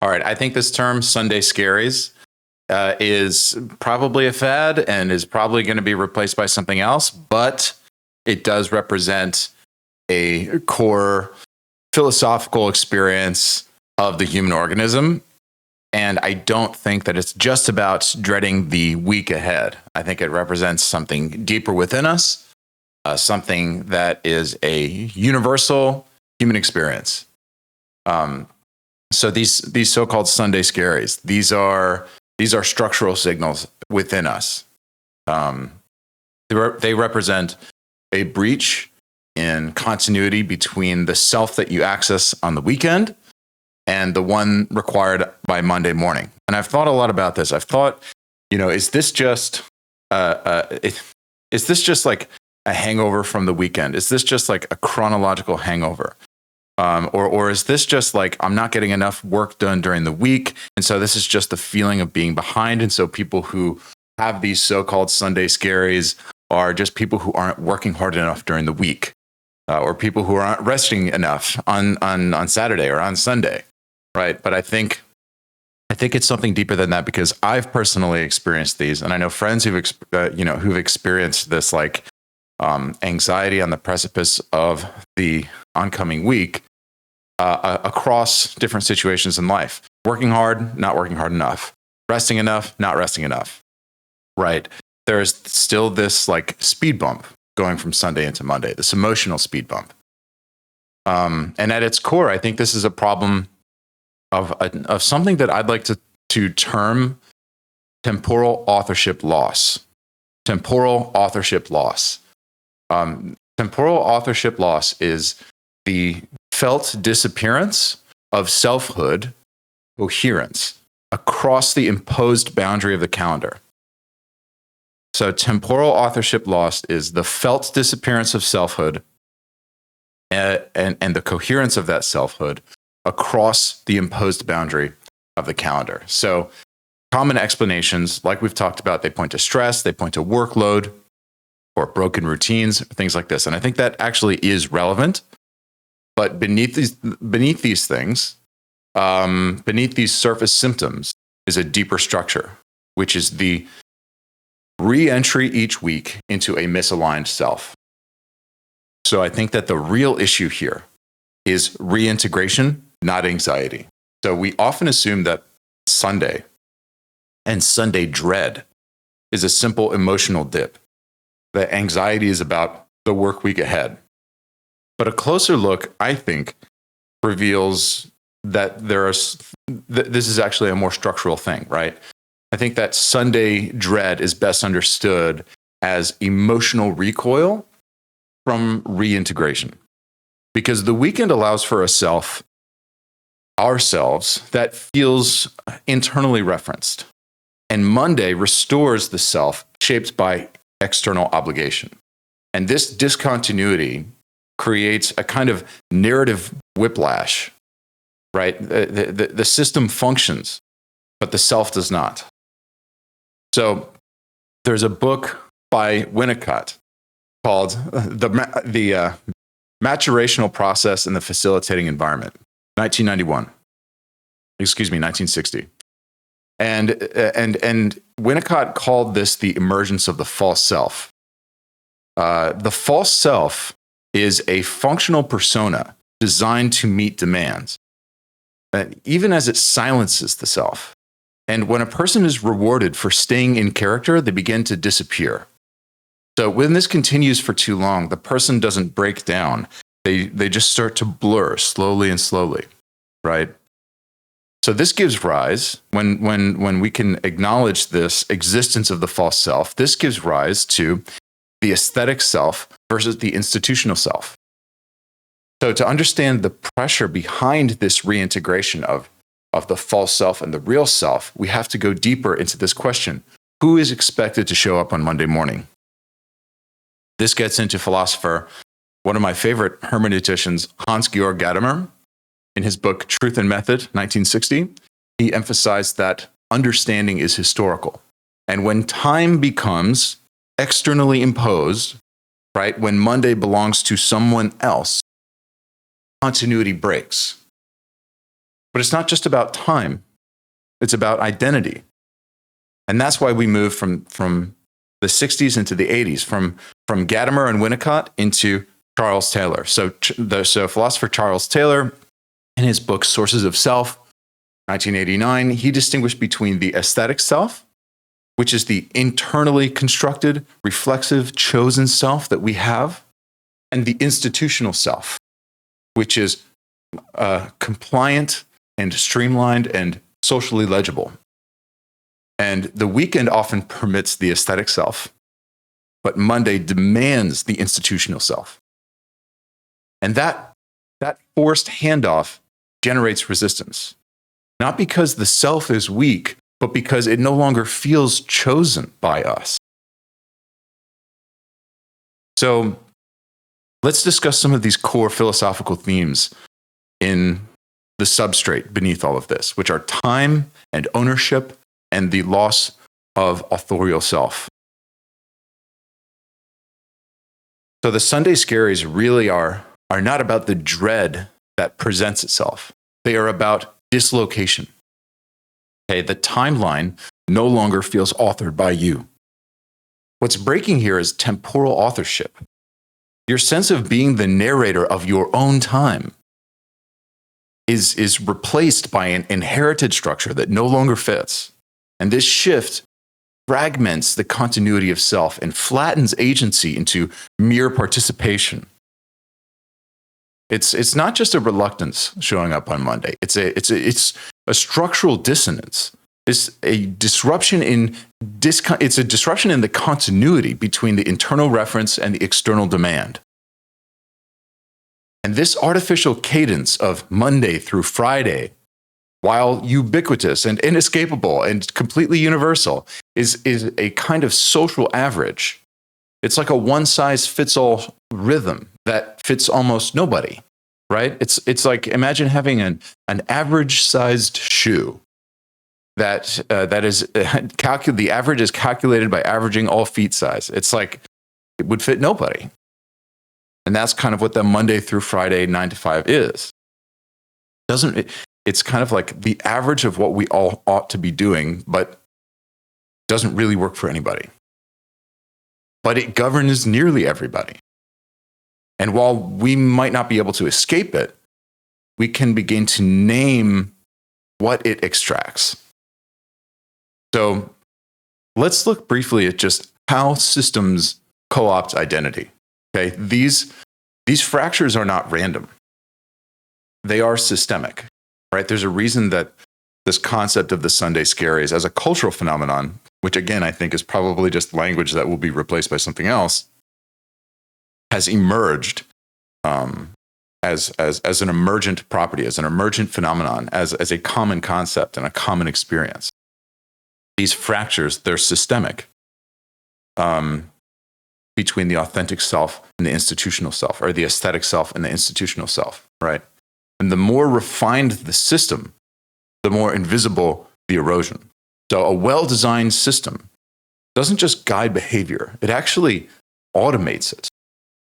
All right. I think this term Sunday Scaries is probably a fad and is probably going to be replaced by something else, but it does represent a core philosophical experience of the human organism. And I don't think that it's just about dreading the week ahead. I think it represents something deeper within us, something that is a universal human experience. So these so-called Sunday Scaries, these are structural signals within us. They represent a breach in continuity between the self that you access on the weekend and the one required by Monday morning. And I've thought a lot about this. I've thought, is this just like a hangover from the weekend? Is this just like a chronological hangover? Or is this just like, I'm not getting enough work done during the week, and so this is just the feeling of being behind, and so people who have these so-called Sunday Scaries are just people who aren't working hard enough during the week, or people who aren't resting enough on Saturday or on Sunday, right? But I think it's something deeper than that, because I've personally experienced these, and I know friends who've experienced this, like anxiety on the precipice of the oncoming week, across different situations in life. Working hard, not working hard enough. Resting enough, not resting enough. Right? There's still this like speed bump going from Sunday into Monday, this emotional speed bump. And at its core, I think this is a problem of something that I'd like to term temporal authorship loss. Temporal authorship loss. Temporal authorship loss is the felt disappearance of selfhood coherence across the imposed boundary of the calendar. So temporal authorship loss is the felt disappearance of selfhood and the coherence of that selfhood across the imposed boundary of the calendar. So common explanations, like we've talked about, they point to stress, they point to workload, or broken routines, things like this. And I think that actually is relevant. But beneath these things, beneath these surface symptoms, is a deeper structure, which is the re-entry each week into a misaligned self. So I think that the real issue here is reintegration, not anxiety. So we often assume that Sunday and Sunday dread is a simple emotional dip, that anxiety is about the work week ahead. But a closer look, I think, reveals that this is actually a more structural thing, right? I think that Sunday dread is best understood as emotional recoil from reintegration, because the weekend allows for ourselves, that feels internally referenced. And Monday restores the self shaped by external obligation. And this discontinuity creates a kind of narrative whiplash, right? The system functions, but the self does not. So there's a book by Winnicott called the Maturational Process in the Facilitating Environment, 1960. And Winnicott called this the emergence of the false self. The false self is a functional persona designed to meet demands, even as it silences the self. And when a person is rewarded for staying in character, they begin to disappear. So when this continues for too long, the person doesn't break down. They just start to blur slowly and slowly, right? So this gives rise, when we can acknowledge this existence of the false self, this gives rise to the aesthetic self versus the institutional self. So to understand the pressure behind this reintegration of the false self and the real self, we have to go deeper into this question: who is expected to show up on Monday morning? This gets into philosopher, one of my favorite hermeneuticians, Hans-Georg Gadamer. In his book, Truth and Method, 1960, he emphasized that understanding is historical. And when time becomes externally imposed, right, when Monday belongs to someone else, continuity breaks. But it's not just about time. It's about identity. And that's why we moved from the 60s into the 80s, from Gadamer and Winnicott into Charles Taylor. So philosopher Charles Taylor, in his book Sources of Self, 1989, he distinguished between the aesthetic self, which is the internally constructed, reflexive, chosen self that we have, and the institutional self, which is compliant and streamlined and socially legible. And the weekend often permits the aesthetic self, but Monday demands the institutional self. And that forced handoff generates resistance, not because the self is weak, but because it no longer feels chosen by us. So let's discuss some of these core philosophical themes in the substrate beneath all of this, which are time and ownership and the loss of authorial self. So the Sunday Scaries really are not about the dread that presents itself. They are about dislocation. Okay, the timeline no longer feels authored by you. What's breaking here is temporal authorship. Your sense of being the narrator of your own time is replaced by an inherited structure that no longer fits. And this shift fragments the continuity of self and flattens agency into mere participation. It's not just a reluctance showing up on Monday. It's a structural dissonance. It's a disruption in the continuity between the internal reference and the external demand. And this artificial cadence of Monday through Friday, while ubiquitous and inescapable and completely universal, is a kind of social average. It's like a one-size-fits-all rhythm that fits almost nobody, right? It's like, imagine having an average-sized shoe that is the average is calculated by averaging all feet size. It's like it would fit nobody. And that's kind of what the Monday through Friday 9 to 5 is. It's kind of like the average of what we all ought to be doing, but doesn't really work for anybody. But it governs nearly everybody. And while we might not be able to escape it, we can begin to name what it extracts. So let's look briefly at just how systems co-opt identity. Okay, these fractures are not random. They are systemic, right? There's a reason that this concept of the Sunday Scaries as a cultural phenomenon, which again I think is probably just language that will be replaced by something else, has emerged as an emergent property, as an emergent phenomenon, as a common concept and a common experience. These fractures, they're systemic. Between the authentic self and the institutional self, or the aesthetic self and the institutional self, right? And the more refined the system, the more invisible the erosion. So a well-designed system doesn't just guide behavior, it actually automates it.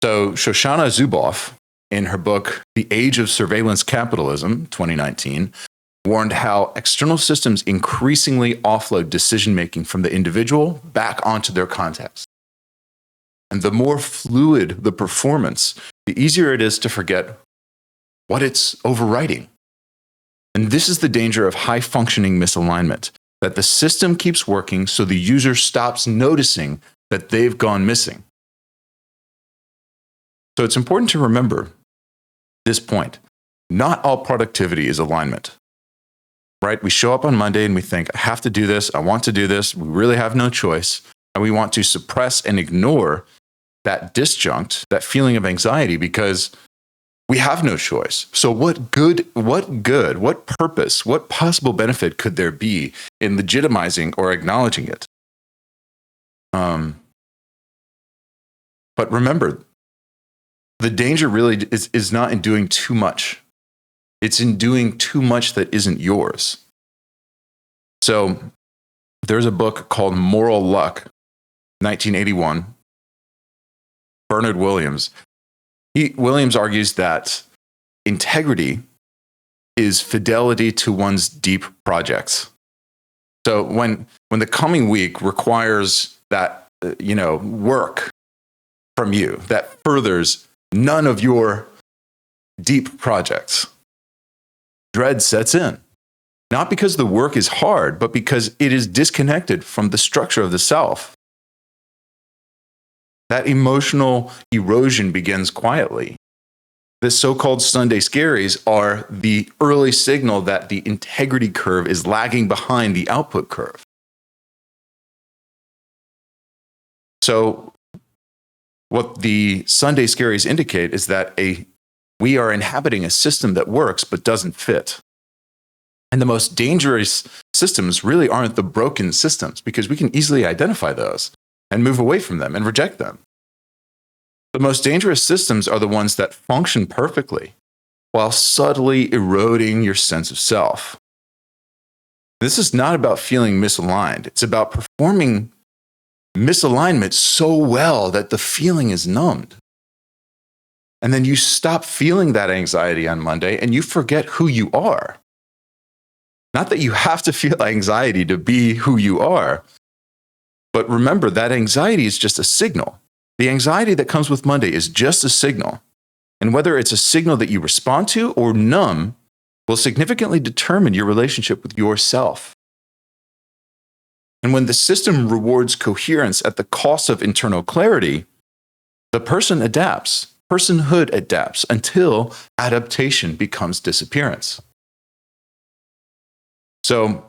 So Shoshana Zuboff, in her book, The Age of Surveillance Capitalism, 2019, warned how external systems increasingly offload decision-making from the individual back onto their context. And the more fluid the performance, the easier it is to forget what it's overwriting. And this is the danger of high-functioning misalignment, that the system keeps working so the user stops noticing that they've gone missing. So it's important to remember this point. Not all productivity is alignment, right? We show up on Monday and we think, I have to do this, I want to do this, we really have no choice, and we want to suppress and ignore that disjunct, that feeling of anxiety, because we have no choice. So what purpose, what possible benefit could there be in legitimizing or acknowledging it? But remember, the danger really is not in doing too much. It's in doing too much that isn't yours. So there's a book called Moral Luck, 1981. Bernard Williams. Williams argues that integrity is fidelity to one's deep projects. So when the coming week requires that, work from you that furthers none of your deep projects, dread sets in. Not because the work is hard, but because it is disconnected from the structure of the self. That emotional erosion begins quietly. The so-called Sunday scaries are the early signal that the integrity curve is lagging behind the output curve. So what the Sunday scaries indicate is that we are inhabiting a system that works but doesn't fit. And the most dangerous systems really aren't the broken systems, because we can easily identify those and move away from them and reject them. The most dangerous systems are the ones that function perfectly while subtly eroding your sense of self. This is not about feeling misaligned. It's about performing misalignment so well that the feeling is numbed. And then you stop feeling that anxiety on Monday and you forget who you are. Not that you have to feel anxiety to be who you are, but remember that anxiety is just a signal. The anxiety that comes with Monday is just a signal. And whether it's a signal that you respond to or numb will significantly determine your relationship with yourself. And when the system rewards coherence at the cost of internal clarity, the person adapts, personhood adapts until adaptation becomes disappearance. So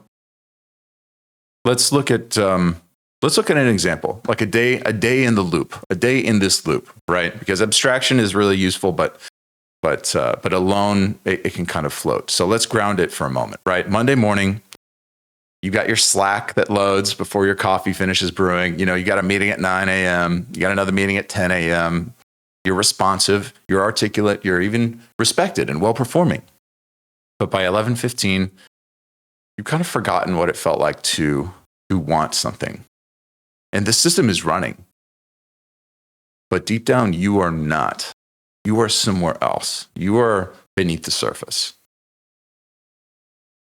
let's look at an example, like a day in the loop, a day in this loop, right? Because abstraction is really useful, but alone it can kind of float. So let's ground it for a moment, right? Monday morning, you got your Slack that loads before your coffee finishes brewing. You got a meeting at 9 a.m. You got another meeting at 10 a.m. You're responsive, you're articulate, you're even respected and well-performing. But by 11:15, you've kind of forgotten what it felt like to want something. And the system is running. But deep down, you are not. You are somewhere else. You are beneath the surface.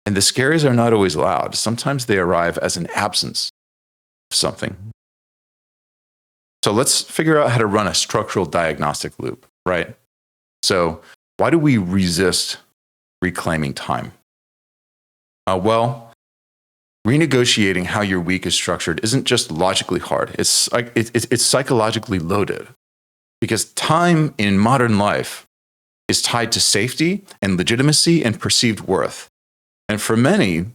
And the scaries are not always loud. Sometimes they arrive as an absence of something. So let's figure out how to run a structural diagnostic loop, right? So why do we resist reclaiming time? Renegotiating how your week is structured isn't just logically hard. It's psychologically loaded, because time in modern life is tied to safety and legitimacy and perceived worth. And for many,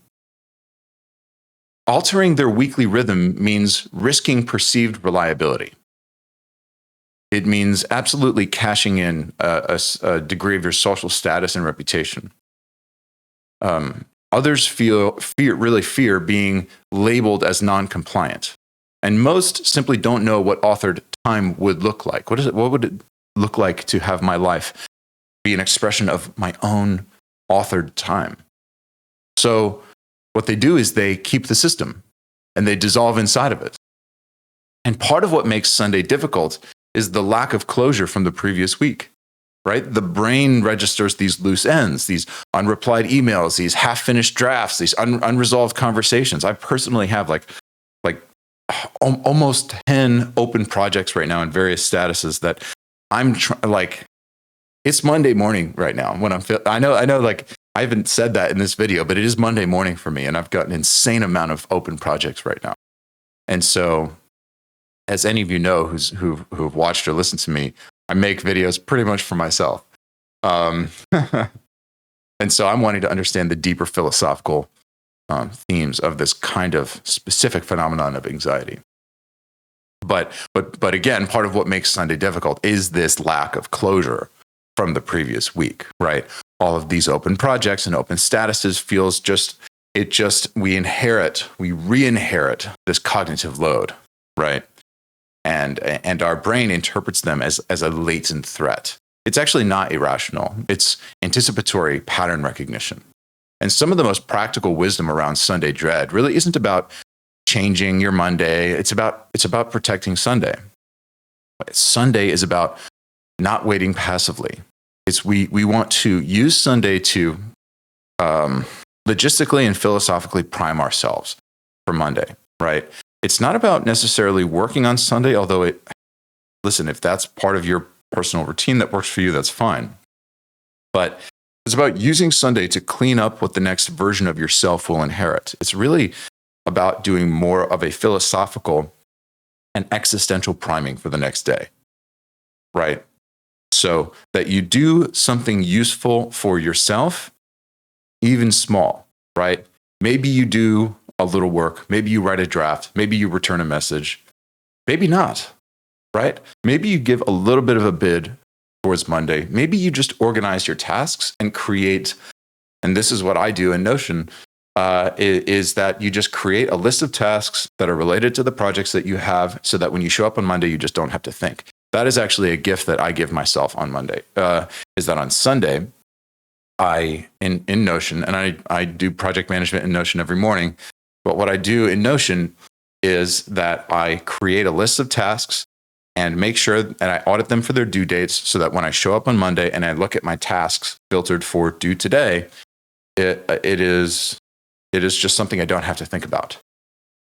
altering their weekly rhythm means risking perceived reliability. It means absolutely cashing in a degree of your social status and reputation. Others really fear being labeled as non-compliant. And most simply don't know what authored time would look like. What would it look like to have my life be an expression of my own authored time? So what they do is they keep the system and they dissolve inside of it. And part of what makes Sunday difficult is the lack of closure from the previous week. Right? The brain registers these loose ends, these unreplied emails, these half-finished drafts, these unresolved conversations. I personally have like almost 10 open projects right now in various statuses that I'm it's Monday morning right now when I know like I haven't said that in this video, but it is Monday morning for me, and I've got an insane amount of open projects right now. And so, as any of you know who've watched or listened to me, I make videos pretty much for myself. And so I'm wanting to understand the deeper philosophical themes of this kind of specific phenomenon of anxiety. But again, part of what makes Sunday difficult is this lack of closure from the previous week, right? All of these open projects and open statuses we re-inherit this cognitive load, right? And our brain interprets them as a latent threat. It's actually not irrational. It's anticipatory pattern recognition. And some of the most practical wisdom around Sunday dread really isn't about changing your Monday. It's about protecting Sunday. Sunday is about not waiting passively. We want to use Sunday to logistically and philosophically prime ourselves for Monday, right? It's not about necessarily working on Sunday, although listen, if that's part of your personal routine that works for you, that's fine. But it's about using Sunday to clean up what the next version of yourself will inherit. It's really about doing more of a philosophical and existential priming for the next day, right? So that you do something useful for yourself, even small, right? Maybe you do a little work. Maybe you write a draft. Maybe you return a message. Maybe not, right? Maybe you give a little bit of a bid towards Monday. Maybe you just organize your tasks and create, and this is what I do in Notion, is that you just create a list of tasks that are related to the projects that you have so that when you show up on Monday, you just don't have to think. That is actually a gift that I give myself on Monday, is that on Sunday, in Notion, and I do project management in Notion every morning, but what I do in Notion is that I create a list of tasks and make sure, and I audit them for their due dates so that when I show up on Monday and I look at my tasks filtered for due today, it is just something I don't have to think about,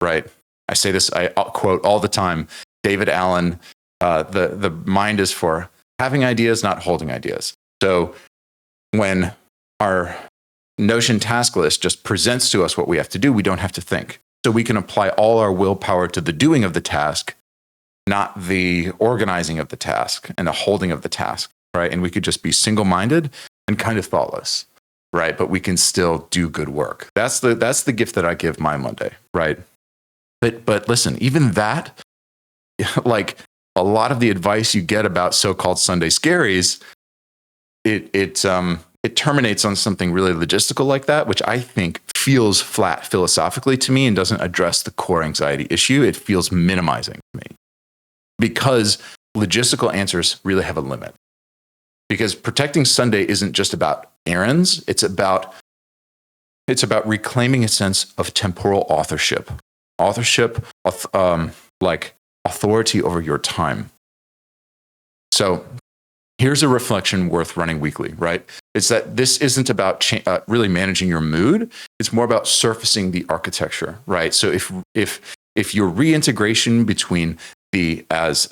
right? I say this, I quote all the time, David Allen, the mind is for having ideas, not holding ideas. So when our Notion task list just presents to us what we have to do, we don't have to think. So we can apply all our willpower to the doing of the task, not the organizing of the task and the holding of the task, right? And we could just be single-minded and kind of thoughtless, right? But we can still do good work. That's the gift that I give my Monday, right? But listen, even that, like a lot of the advice you get about so-called Sunday Scaries, it terminates on something really logistical like that, which I think feels flat philosophically to me and doesn't address the core anxiety issue. It feels minimizing to me because logistical answers really have a limit. Because protecting Sunday isn't just about errands. It's about reclaiming a sense of temporal authorship. Authorship, like authority over your time. So here's a reflection worth running weekly, right? It's that this isn't about really managing your mood. It's more about surfacing the architecture, right? So if your reintegration between the, as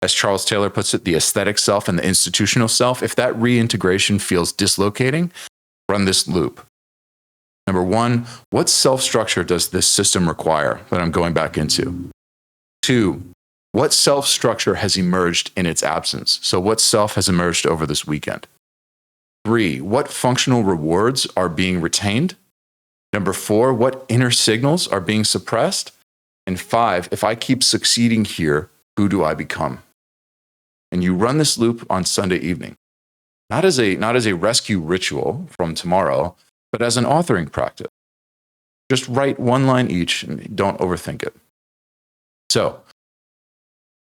Charles Taylor puts it, the aesthetic self and the institutional self, if that reintegration feels dislocating, run this loop. Number one, what self-structure does this system require that I'm going back into? 2, what self-structure has emerged in its absence? So what self has emerged over this weekend? 3, what functional rewards are being retained? Number 4, what inner signals are being suppressed? And 5, if I keep succeeding here, who do I become? And you run this loop on Sunday evening, not as a rescue ritual from tomorrow, but as an authoring practice. Just write one line each and don't overthink it. So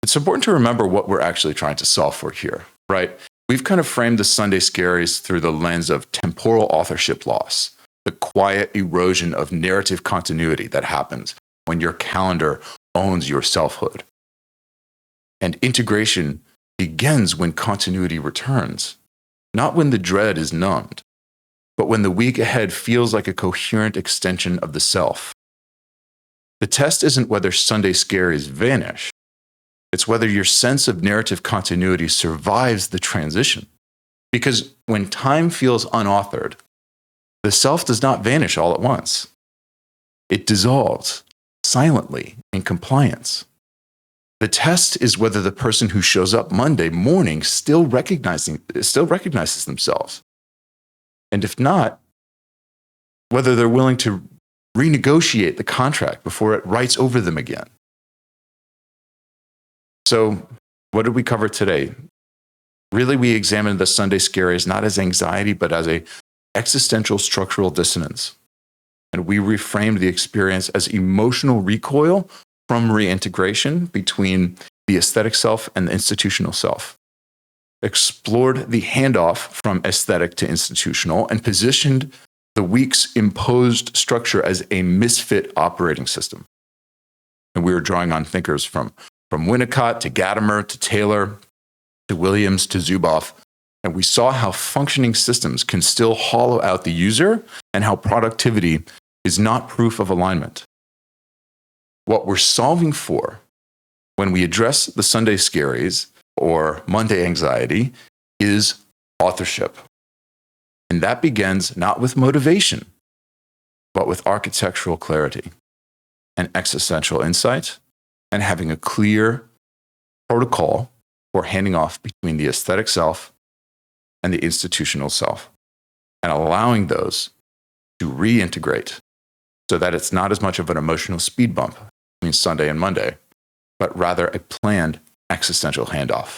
it's important to remember what we're actually trying to solve for here, right? We've kind of framed the Sunday Scaries through the lens of temporal authorship loss, the quiet erosion of narrative continuity that happens when your calendar owns your selfhood. And integration begins when continuity returns, not when the dread is numbed, but when the week ahead feels like a coherent extension of the self. The test isn't whether Sunday Scaries vanish. It's whether your sense of narrative continuity survives the transition. Because when time feels unauthored, the self does not vanish all at once. It dissolves silently in compliance. The test is whether the person who shows up Monday morning still recognizes themselves. And if not, whether they're willing to renegotiate the contract before it writes over them again. So what did we cover today? Really, we examined the Sunday Scaries not as anxiety, but as an existential structural dissonance. And we reframed the experience as emotional recoil from reintegration between the aesthetic self and the institutional self. Explored the handoff from aesthetic to institutional and positioned the week's imposed structure as a misfit operating system. And we were drawing on thinkers from Winnicott to Gadamer to Taylor to Williams to Zuboff. And we saw how functioning systems can still hollow out the user and how productivity is not proof of alignment. What we're solving for when we address the Sunday scaries or Monday anxiety is authorship. And that begins not with motivation, but with architectural clarity and existential insight and having a clear protocol for handing off between the aesthetic self and the institutional self and allowing those to reintegrate so that it's not as much of an emotional speed bump between Sunday and Monday, but rather a planned existential handoff.